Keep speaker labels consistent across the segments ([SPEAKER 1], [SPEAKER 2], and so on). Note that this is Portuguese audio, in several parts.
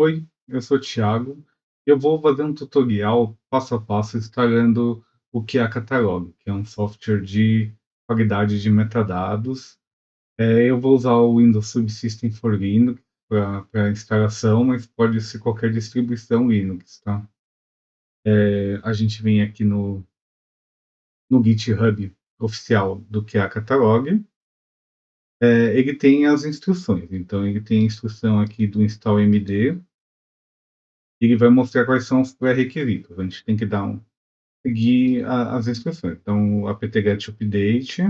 [SPEAKER 1] Oi, eu sou o Thiago. Eu vou fazer um tutorial passo a passo instalando o QA Catalog, que é um software de qualidade de metadados. Eu vou usar o Windows Subsystem for Linux para instalação, mas pode ser qualquer distribuição Linux, tá? A gente vem aqui no GitHub oficial do QA Catalog. Ele tem as instruções, então ele tem a instrução aqui do install md. Ele vai mostrar quais são os pré-requisitos. A gente tem que seguir as instruções. Então, o apt-get update.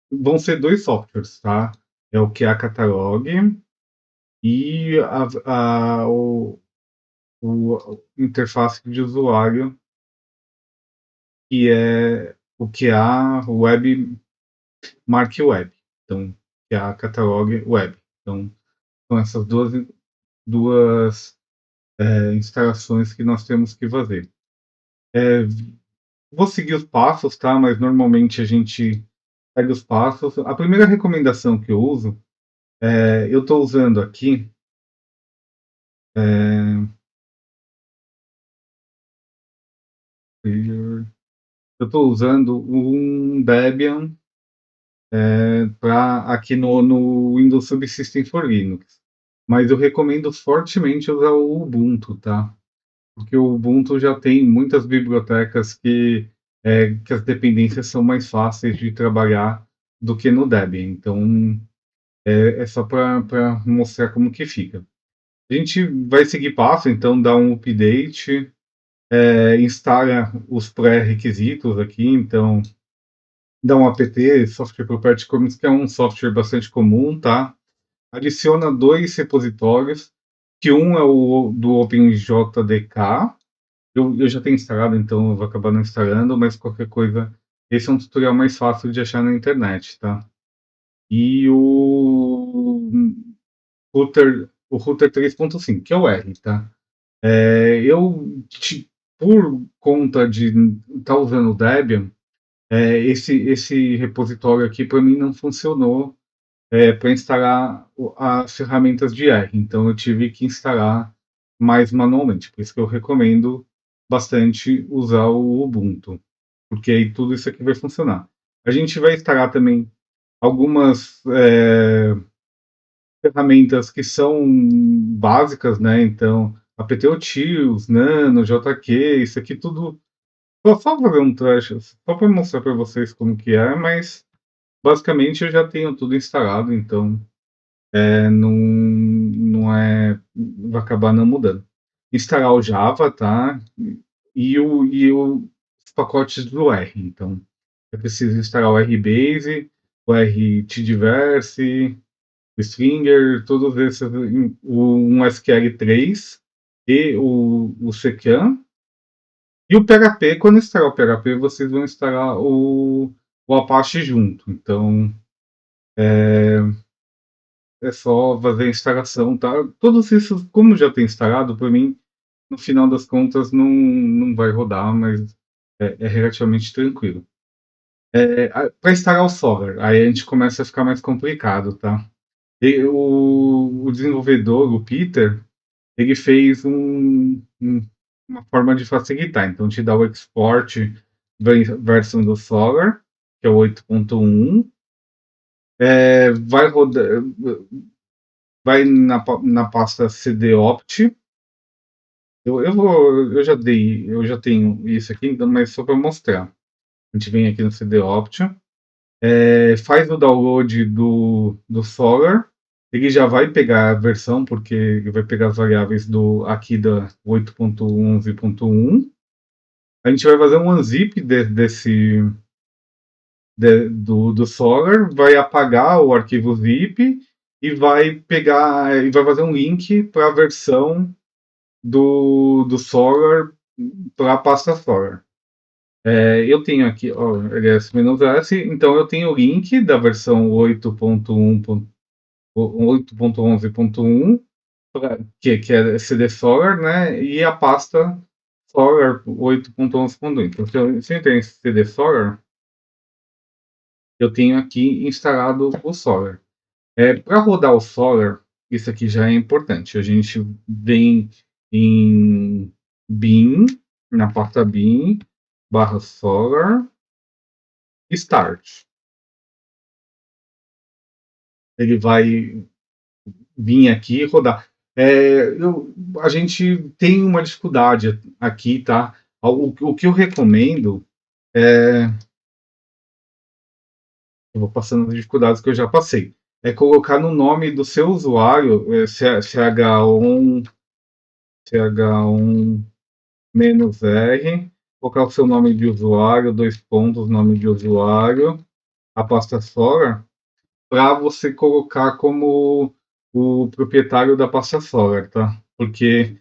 [SPEAKER 1] Vão ser dois softwares, tá? É o QA Catalog e o interface de usuário, que é o QA Web Mark Web. Então, QA Catalog Web. Então, são essas duas instalações que nós temos que fazer. Vou seguir os passos, tá? Mas normalmente a gente segue os passos. A primeira recomendação que eu uso, eu estou usando aqui, é, eu estou usando um Debian aqui no Windows Subsystem for Linux. Mas eu recomendo fortemente usar o Ubuntu, tá? Porque o Ubuntu já tem muitas bibliotecas que as dependências são mais fáceis de trabalhar do que no Debian. Então, é só para mostrar como que fica. A gente vai seguir passo, então dá um update, instala os pré-requisitos aqui, então dá um apt, Software Property Commons, que é um software bastante comum, tá? Adiciona dois repositórios, que um é o do OpenJDK. Eu já tenho instalado, então eu vou acabar não instalando, mas qualquer coisa, esse é um tutorial mais fácil de achar na internet, tá? E o router 3.5, que é o R, tá? Por conta de estar usando o Debian, esse repositório aqui para mim não funcionou para instalar as ferramentas de R. Então eu tive que instalar mais manualmente. Por isso que eu recomendo bastante usar o Ubuntu, porque aí tudo isso aqui vai funcionar. A gente vai instalar também algumas ferramentas que são básicas, né? Então, apt-utils, Nano, JQ, isso aqui tudo. Vou só fazer um teste, só para mostrar para vocês como que é, mas basicamente eu já tenho tudo instalado, então não vai acabar não mudando. Instalar o Java, tá? Os pacotes do R. Então, é preciso instalar o RBase, o RTDiverse, o Stringer, todos esses, um SQL3 e o Secan. E o PHP, quando instalar o PHP, vocês vão instalar o Apache junto. Então, é só fazer a instalação, tá? Todos esses, como já tem instalado, para mim, no final das contas, não vai rodar, mas é relativamente tranquilo. Para instalar o Solr, aí a gente começa a ficar mais complicado, tá? O desenvolvedor, o Peter, ele fez uma forma de facilitar. Então, te dá o export versão do Solr, que é o 8.1. Vai rodar, vai na pasta cdopt. Eu já tenho isso aqui, então, mas só para mostrar. A gente vem aqui no cdopt, faz o download do Solr. Ele já vai pegar a versão, porque ele vai pegar as variáveis aqui da 8.11.1. A gente vai fazer um unzip do Solr, vai apagar o arquivo zip e vai fazer um link para a versão do Solr para a pasta Solr. Eu tenho aqui, ó, ls-s, então eu tenho o link da versão 8.11.1, que é CD Solr, né? E a pasta Solr 8.11.1. Então, se eu tenho esse CD Solr, eu tenho aqui instalado o Solr. Para rodar o Solr, Isso aqui já é importante. A gente vem em bin, na pasta bin, barra solar, start. Ele vai vir aqui e rodar. A gente tem uma dificuldade aqui, tá? O que eu recomendo é. Eu vou passando as dificuldades que eu já passei. É colocar no nome do seu usuário CH1, CH1 menos R, colocar o seu nome de usuário, dois pontos, nome de usuário, a pasta Solar, para você colocar como o proprietário da pasta Solar, tá? Porque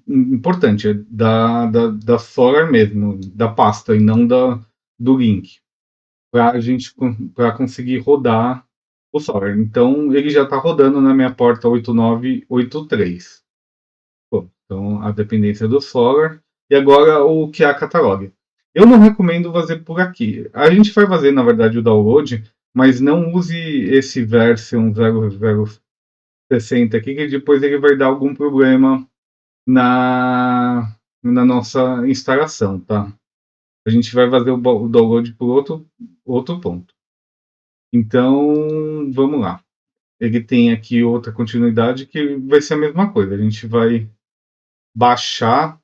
[SPEAKER 1] importante, é da Solar mesmo, da pasta e não do link, para a gente para conseguir rodar o Solar. Então ele já está rodando na minha porta 8983. Pô, então, a dependência do Solar. E agora o que é a Catalog. Eu não recomendo fazer por aqui. A gente vai fazer, na verdade, o download, mas não use esse version 0060 aqui, que depois ele vai dar algum problema na nossa instalação, tá? A gente vai fazer o download por outro ponto. Então, vamos lá. Ele tem aqui outra continuidade que vai ser a mesma coisa. A gente vai baixar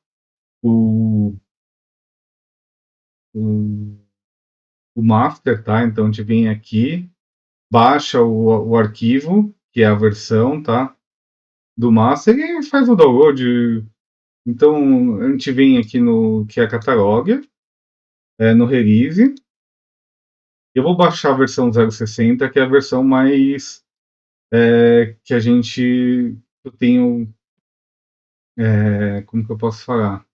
[SPEAKER 1] o, o, o master, tá? Então a gente vem aqui, baixa o arquivo, que é a versão, tá? Do master e faz o download. Então a gente vem aqui no que é catalog, no release. Eu vou baixar a versão 060, que é a versão mais que a gente eu tenho, como que eu posso falar?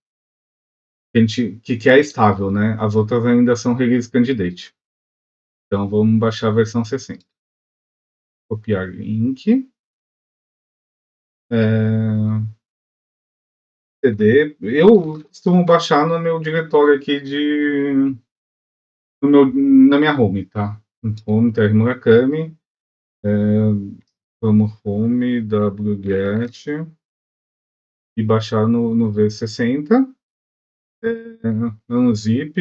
[SPEAKER 1] Que é estável, né? As outras ainda são release candidate. Então vamos baixar a versão 60. Copiar link. É, CD. Eu costumo baixar no meu diretório aqui na minha home, tá? Home, TR Murakami. Vamos home, wget e baixar no V60. Unzip,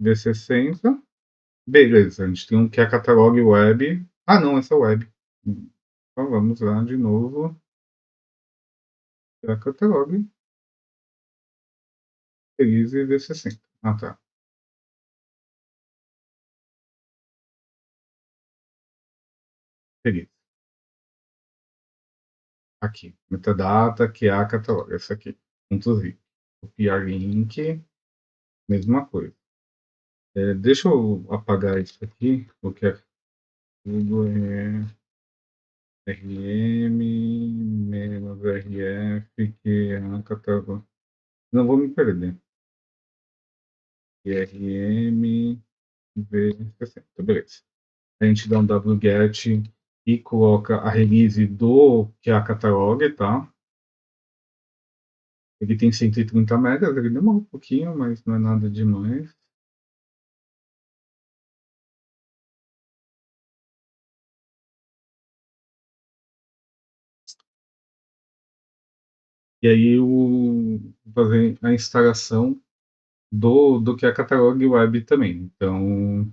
[SPEAKER 1] V60. Beleza, a gente tem um que é catalog web. Ah, não, essa é web. Então vamos lá de novo. É catalog. Release V60. Ah, tá. Release. Aqui. Metadata, que é a catalog. Essa aqui. Ponto .zip. Copiar link. Mesma coisa. Deixa eu apagar isso aqui. Porque é tudo RM menos RF, que é a catalog. Não vou me perder. RM V60. Beleza. A gente dá um wget e coloca a release do que é a catalog, tá? Ele tem 130 megas, ele demora um pouquinho, mas não é nada demais. E aí eu vou fazer a instalação do que é a catalog web também. Então,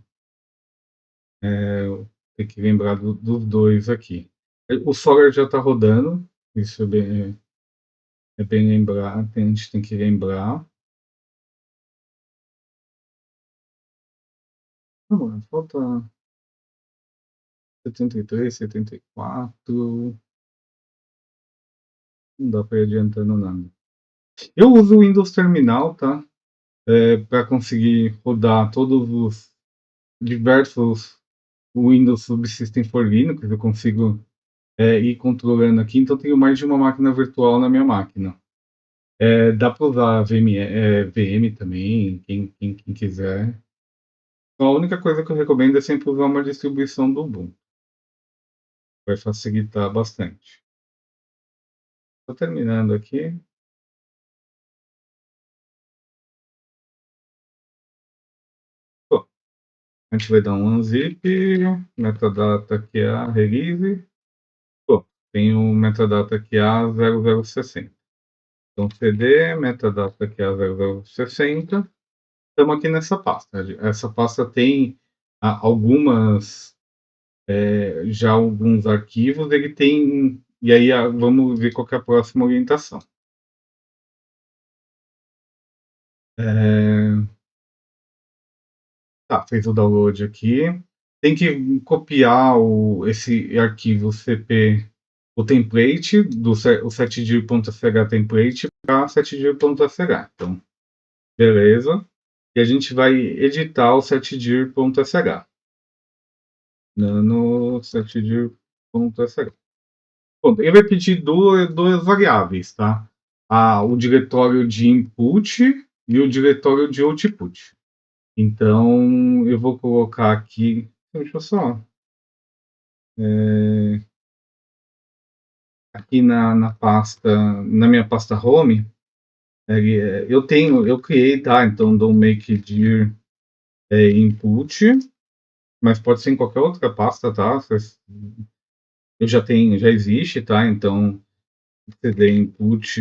[SPEAKER 1] tem que lembrar dos dois aqui. O Solar já está rodando, isso é bem lembrar, a gente tem que lembrar. Vamos lá, falta 73, 74. Não dá para ir adiantando nada. Eu uso o Windows Terminal, tá? Para conseguir rodar todos os diversos Windows Subsystem for Linux. Eu consigo ir controlando aqui. Então, tenho mais de uma máquina virtual na minha máquina. Dá para usar VM também, quem quiser. Então, a única coisa que eu recomendo é sempre usar uma distribuição do Ubuntu. Vai facilitar bastante. Estou terminando aqui. Bom, A gente vai dar um unzip, metadata que é a release. Pô, tem o metadata que é a 0060. Então, cd, metadata que é a 0060. Estamos aqui nessa pasta. Essa pasta tem algumas, já alguns arquivos. Ele tem. E aí, vamos ver qual que é a próxima orientação. Tá, fez o download aqui. Tem que copiar esse arquivo CP, o template, o setdir.sh template para setdir.sh. Então, beleza. E a gente vai editar o setdir.sh. Nano setdir.sh. Bom, ele vai pedir duas variáveis, tá? O diretório de input e o diretório de output. Então, eu vou colocar aqui. Deixa eu só. Aqui na pasta, na minha pasta home, eu criei, tá? Então, dou make dir input, mas pode ser em qualquer outra pasta, tá? Eu já existe, tá? Então, cd input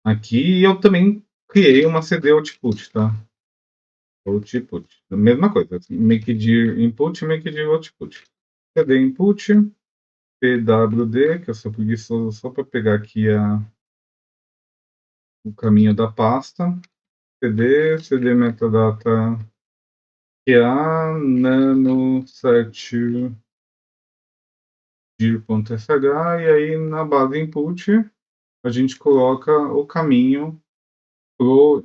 [SPEAKER 1] aqui, e eu também criei uma cd output, tá? Output, a mesma coisa, make dir input, make dir output. Cd input, pwd, que eu sou preguiçoso só para pegar aqui o caminho da pasta, cd metadata que é a nano setdir.sh, e aí na base input a gente coloca o caminho pro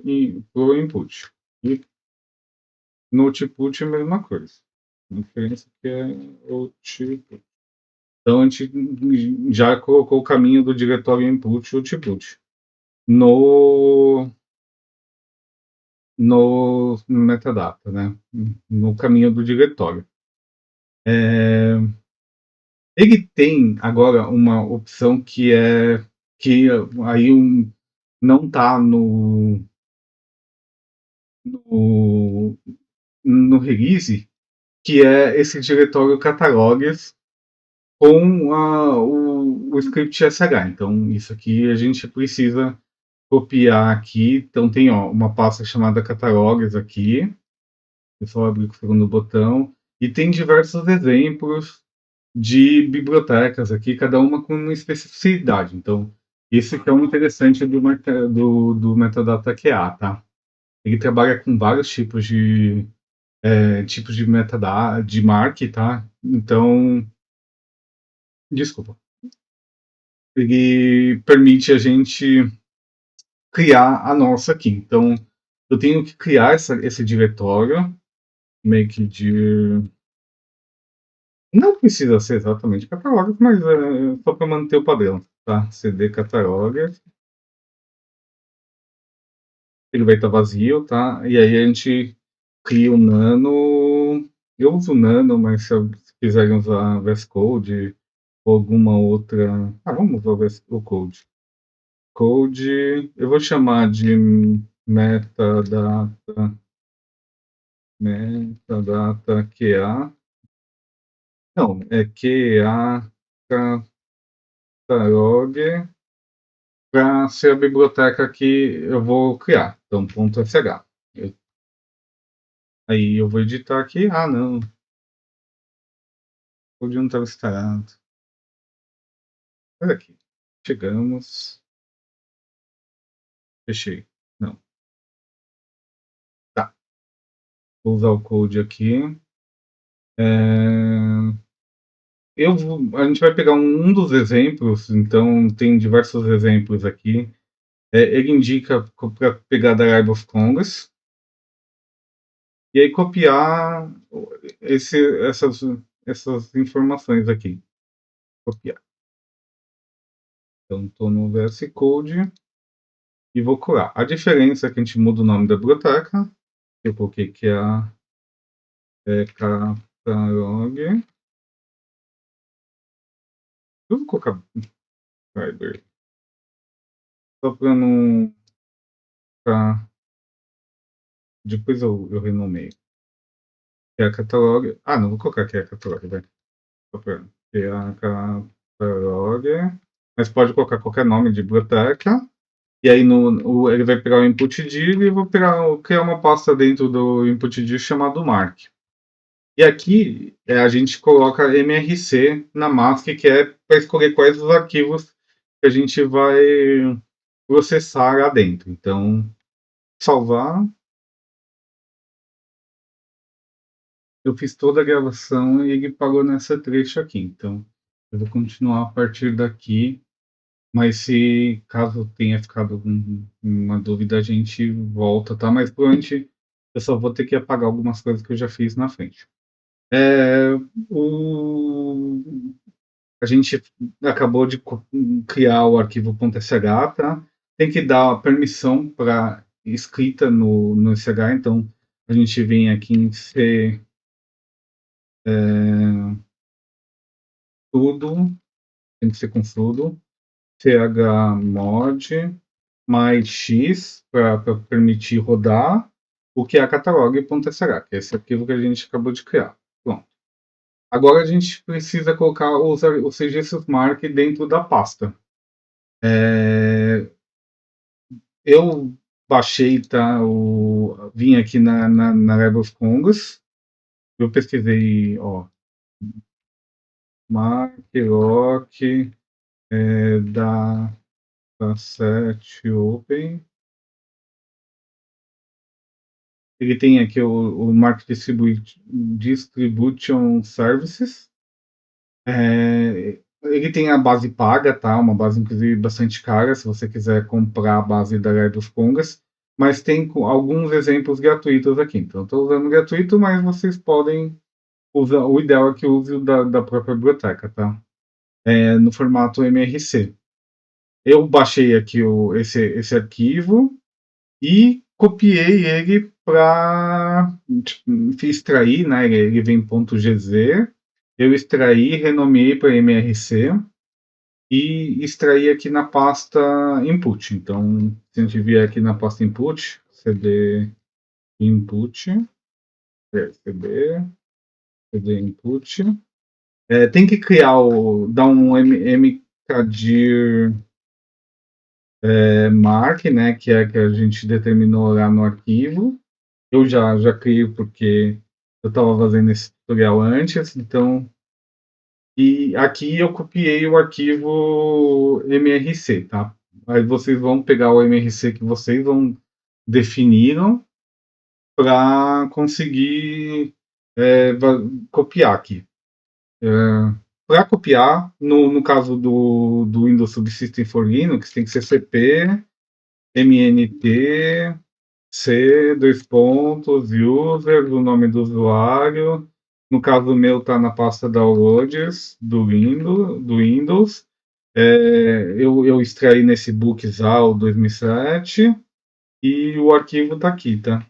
[SPEAKER 1] input. E no output é a mesma coisa. A diferença que é output. Então a gente já colocou o caminho do diretório input e output no metadata, né? No caminho do diretório. Ele tem agora uma opção que aí não está no, no release, que é esse diretório catalogs com o script SH. Então, isso aqui a gente precisa copiar aqui. Então, tem uma pasta chamada catalogs aqui. Eu só abrir com o segundo botão. E tem diversos exemplos de bibliotecas aqui, cada uma com uma especificidade. Então, isso que é o interessante do metadata QA, tá? Ele trabalha com vários tipos de metadata, de mark, tá? Então, desculpa. Ele permite a gente criar a nossa aqui. Então, eu tenho que criar esse diretório, make dir. Não precisa ser exatamente catalog, mas só para manter o padrão, tá? cd catalog. Ele vai estar vazio, tá? E aí a gente cria o Nano. Eu uso o Nano, mas se quiserem usar VS Code ou alguma outra. Vamos usar o Code. Code, eu vou chamar de metadata QA. Não, é QA catalog para ser a biblioteca que eu vou criar. Então, ponto .sh. Aí eu vou editar aqui. Não. O código não estava instalado. Olha aqui. Chegamos. Fechei. Não. Tá. Vou usar o code aqui. A gente vai pegar um dos exemplos, então tem diversos exemplos aqui. Ele indica para pegar da Live of Congress e aí copiar essas informações aqui. Copiar. Então, estou no VS Code e vou curar. A diferença é que a gente muda o nome da biblioteca. Eu coloquei que é catalog. Eu vou colocar library. Só para não ficar. Depois eu renomeio. que é a catalog. Ah, não vou colocar que é a catalog, vai. Só pra criar a catalog. Mas pode colocar qualquer nome de biblioteca. E aí ele vai pegar o input dir e eu vou criar uma pasta dentro do input dir chamado mark. E aqui a gente coloca MRC na mask, que é para escolher quais os arquivos que a gente vai processar lá dentro. Então, salvar. Eu fiz toda a gravação e ele parou nessa trecho aqui. Então, eu vou continuar a partir daqui. Mas se caso tenha ficado alguma dúvida, a gente volta, tá? Mas provavelmente eu só vou ter que apagar algumas coisas que eu já fiz na frente. É, o, a gente acabou de criar o arquivo .sh, tá? Tem que dar permissão para escrita no sh, então a gente vem aqui em C, tudo, tem que ser com sudo, chmod mais x para permitir rodar o que é a catalog.sh, que é esse arquivo que a gente acabou de criar. Pronto. Agora a gente precisa colocar os registros mark dentro da pasta. Eu baixei, tá? Vim aqui na Rebels Congas. Eu pesquisei, ó, Marklock da 7 Open. Ele tem aqui o Mark Distribution Services. Ele tem a base paga, tá? Uma base, inclusive, bastante cara, se você quiser comprar a base da Red dos Congas. Mas tem alguns exemplos gratuitos aqui. Então, estou usando gratuito, mas vocês podem usar. O ideal é que use o da própria biblioteca, tá? No formato MRC. Eu baixei aqui esse arquivo e copiei ele para extrair, né? Ele vem .gz. Eu extraí, renomeei para MRC e extrair aqui na pasta input. Então, se a gente vier aqui na pasta input, cd input, cd input, tem que dar um mkdir mark, né, que é que a gente determinou lá no arquivo. Eu já criei porque eu estava fazendo esse tutorial antes, então. E aqui eu copiei o arquivo MRC, tá? Aí vocês vão pegar o MRC que vocês definiram para conseguir copiar aqui. Para copiar, no caso do Windows Subsystem for Linux, tem que ser cp mnt C, dois pontos, user, o nome do usuário. No caso meu, está na pasta downloads do Windows. Eu extraí nesse bookzal 2007 e o arquivo está aqui, tá?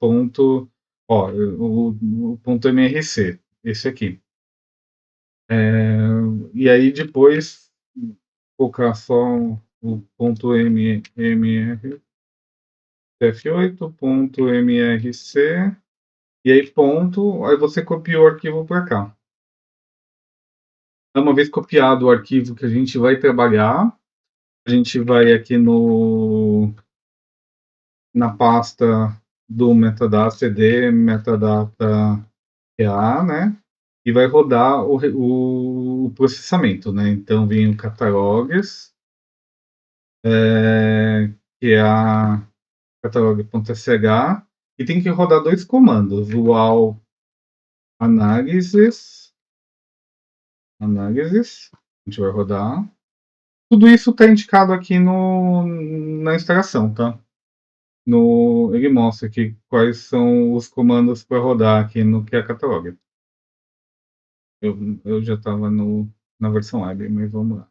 [SPEAKER 1] Ponto, ó, o ponto MRC, esse aqui. E aí depois colocar só o ponto MRC f8.mrc e aí ponto, aí você copia o arquivo para cá. Uma vez copiado o arquivo que a gente vai trabalhar, a gente vai aqui na pasta do metadata cd metadata PA, né? E vai rodar o processamento, né? Então vem o catalogs, que é a catalog.sh, e tem que rodar dois comandos, o all análises, a gente vai rodar. Tudo isso está indicado aqui na instalação, tá? Ele mostra aqui quais são os comandos para rodar aqui no que é catalog. Eu já estava na versão web, mas vamos lá.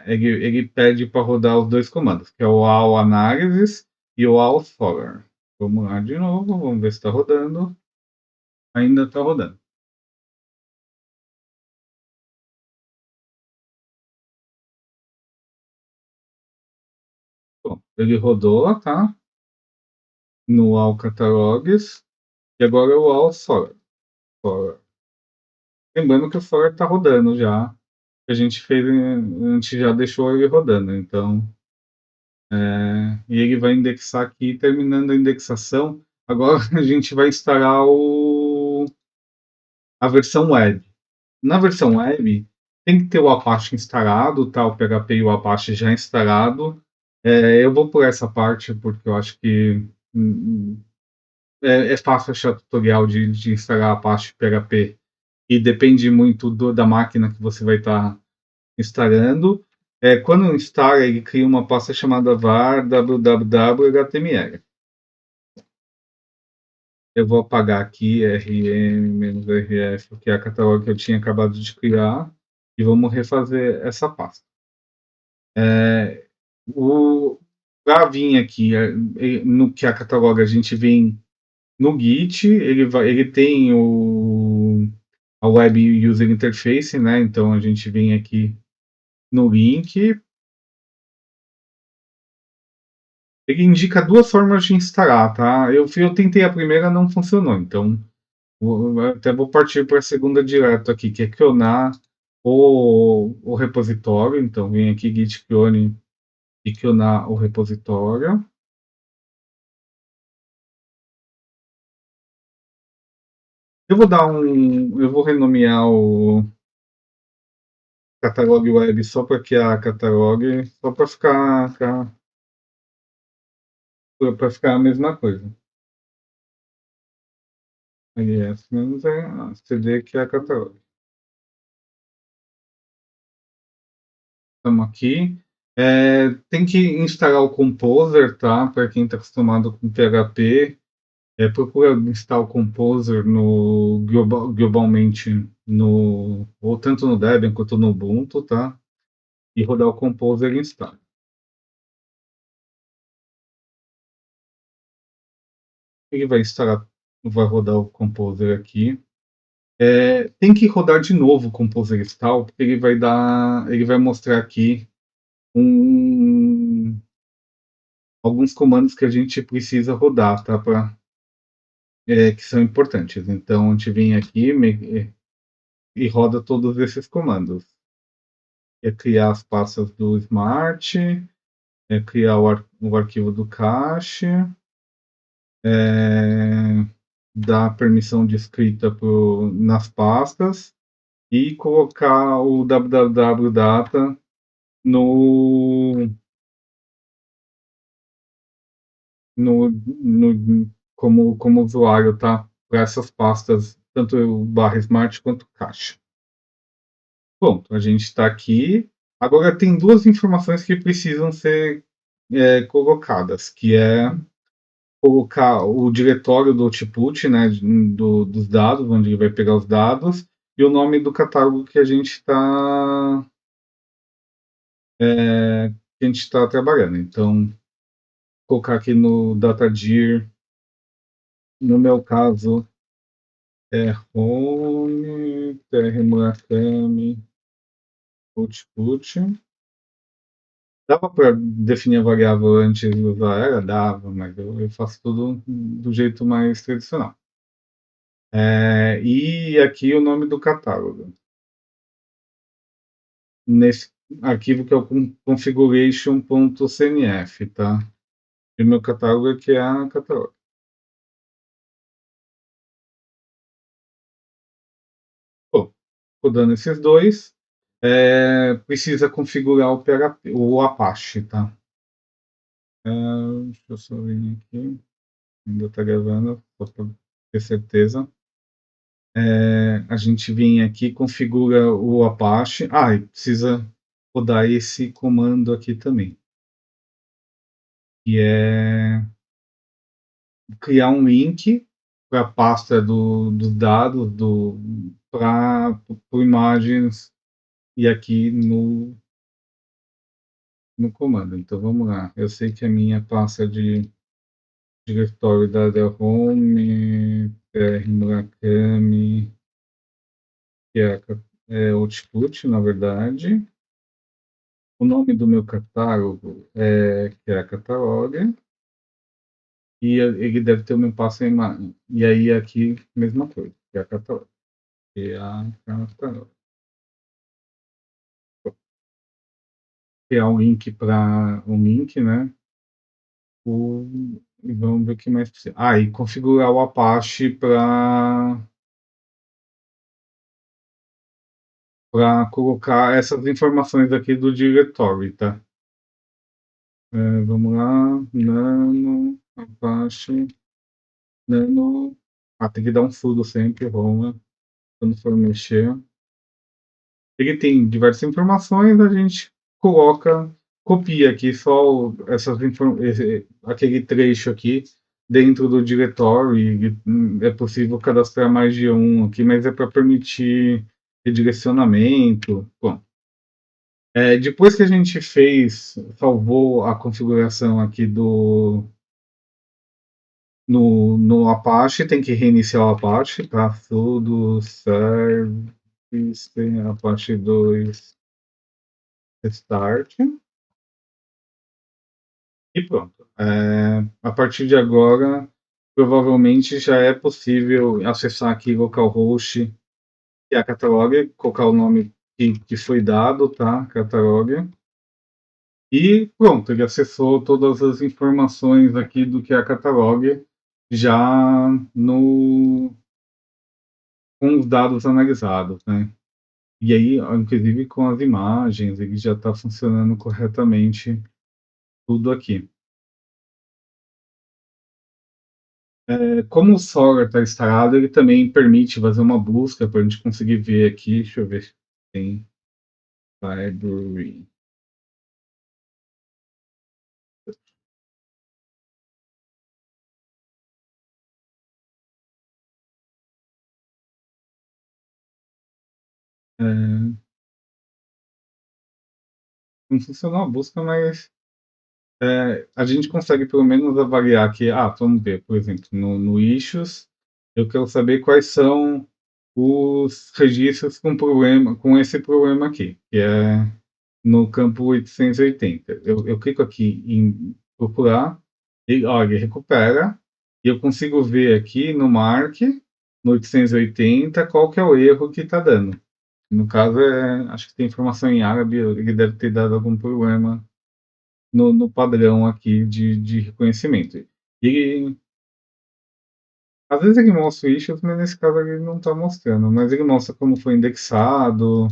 [SPEAKER 1] Ele pede para rodar os dois comandos, que é o all analysis e o all follower. Vamos lá de novo, vamos ver se está rodando. Ainda está rodando. Bom, ele rodou, tá? No All Catalogs. E agora o All Solar. Lembrando que o Solar está rodando já. A gente fez, a gente já deixou ele rodando. Então, e ele vai indexar aqui, terminando a indexação. Agora a gente vai instalar a versão web. Na versão web, tem que ter o Apache instalado, tá? O PHP e o Apache já instalado. Eu vou por essa parte porque eu acho que é fácil achar tutorial de instalar Apache PHP e depende muito da máquina que você vai estar instalando. Quando instala, ele cria uma pasta chamada var www.html. Eu vou apagar aqui rm-rf, que é a catálogo que eu tinha acabado de criar, e vamos refazer essa pasta. Para vir aqui, no que a cataloga a gente vem no Git, ele tem a Web User Interface, né? Então a gente vem aqui no link. Ele indica duas formas de instalar, tá? Eu tentei a primeira, não funcionou, então até vou partir para a segunda direto aqui, que é clonar o repositório. Então vem aqui git clone e clonar o repositório. Eu vou renomear o Catalog Web só porque a Catalog, só para ficar a mesma coisa. ls menos cd que é a Catalog. Estamos aqui. Tem que instalar o Composer, tá? Para quem está acostumado com PHP, procura instalar o Composer globalmente ou tanto no Debian quanto no Ubuntu, tá? E rodar o Composer e instala. Ele vai rodar o Composer aqui. Tem que rodar de novo o Composer install, porque ele vai mostrar aqui alguns comandos que a gente precisa rodar, tá? Que são importantes. Então, a gente vem aqui e roda todos esses comandos. Criar as pastas do Smart, criar o arquivo do cache, dar permissão de escrita nas pastas e colocar o www.data no, como usuário, tá? Para essas pastas, tanto o barra Smart quanto o cache. Pronto, a gente está aqui. Agora tem duas informações que precisam ser colocadas, que é colocar o diretório do output, né, dos dados, onde ele vai pegar os dados, e o nome do catálogo que a gente está trabalhando. Então, colocar aqui no DataDir, no meu caso, home, Murakami, output. Dava para definir a variável antes de usar ela? Dava, mas eu faço tudo do jeito mais tradicional. E aqui o nome do catálogo. Nesse arquivo que é o configuration.cnf, tá? E o meu catálogo aqui é a catálogo. Bom, rodando esses dois, precisa configurar o PHP, o Apache, tá? Deixa eu só ver aqui. Ainda está gravando, só para ter certeza. A gente vem aqui, configura o Apache. E precisa rodar esse comando aqui também, que é criar um link para a pasta dos dados para imagens e aqui no comando. Então vamos lá. Eu sei que a minha pasta de diretório da home, Murakami, que é output, na verdade. o nome do meu catálogo é que é Catalogue, e ele deve ter o meu passo em imagem. E aí aqui, mesma coisa, que é a Catalogue. Que é a Catalogue. Criar um link, né? E vamos ver o que mais precisa. Ah, e configurar o Apache para colocar essas informações aqui do directory, tá? Vamos lá, nano, Apache, nano. Ah, tem que dar um sudo sempre, Roma, quando for mexer. Ele tem diversas informações, a gente coloca, copia aqui só aquele trecho aqui dentro do diretório. É possível cadastrar mais de um aqui, mas é para permitir redirecionamento. Bom, depois que a gente salvou a configuração aqui no Apache, tem que reiniciar o Apache, tá? Sudo service Apache 2 restart e pronto. A partir de agora, provavelmente já é possível acessar aqui localhost, que é a Catalog, colocar o nome que foi dado, tá? Catalog. E pronto, ele acessou todas as informações aqui do que é a Catalog, já com os dados analisados, né? E aí, inclusive com as imagens, ele já está funcionando corretamente tudo aqui. Como o Solr está instalado, ele também permite fazer uma busca para a gente conseguir ver aqui. Deixa eu ver se tem library. É, não funcionou a busca, mas a gente consegue pelo menos avaliar aqui. Ah, vamos ver, por exemplo, no Issues, eu quero saber quais são os registros com esse problema aqui, que é no campo 880. Eu clico aqui em procurar, e olha, ele recupera, e eu consigo ver aqui no Mark, no 880, qual que é o erro que está dando. No caso, acho que tem informação em árabe, ele deve ter dado algum problema no padrão aqui de reconhecimento. E às vezes ele mostra o issues, mas nesse caso ele não está mostrando, mas ele mostra como foi indexado,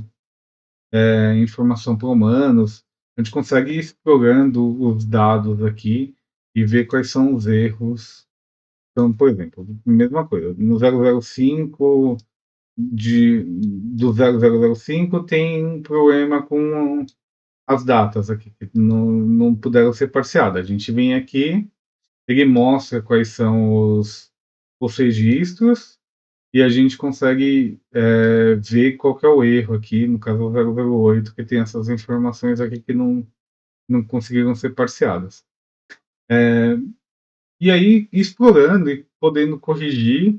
[SPEAKER 1] informação para humanos. A gente consegue ir explorando os dados aqui e ver quais são os erros. Então, por exemplo, mesma coisa, no 005 do 0005 tem um problema com as datas aqui, que não puderam ser parseadas. A gente vem aqui, ele mostra quais são os registros e a gente consegue ver qual que é o erro aqui, no caso o 008, que tem essas informações aqui que não conseguiram ser parseadas. E aí, explorando e podendo corrigir,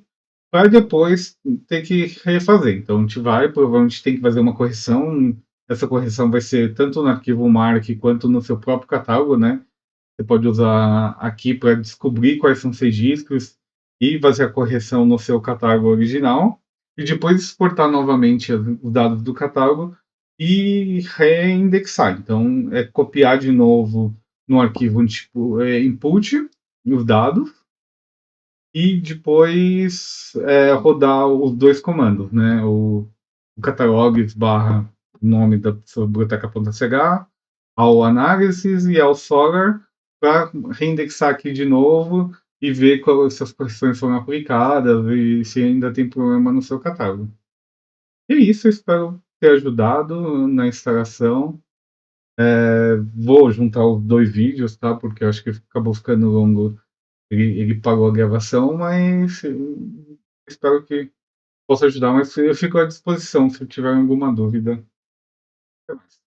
[SPEAKER 1] para depois ter que refazer. Então, a gente provavelmente tem que fazer uma correção. Essa correção vai ser tanto no arquivo MARC quanto no seu próprio catálogo, né? Você pode usar aqui para descobrir quais são os registros e fazer a correção no seu catálogo original, e depois exportar novamente os dados do catálogo e reindexar. Então, é copiar de novo no arquivo tipo input os dados e depois rodar os dois comandos, né? O catalogs barra nome da sua biblioteca.ch, ao Analysis e ao Solar, para reindexar aqui de novo e ver se as correções foram aplicadas e se ainda tem problema no seu catálogo. E é isso, eu espero ter ajudado na instalação. Vou juntar os dois vídeos, tá? Porque eu acho que acabou ficando longo. Ele pagou a gravação, mas espero que possa ajudar. Mas eu fico à disposição se tiver alguma dúvida. Até mais.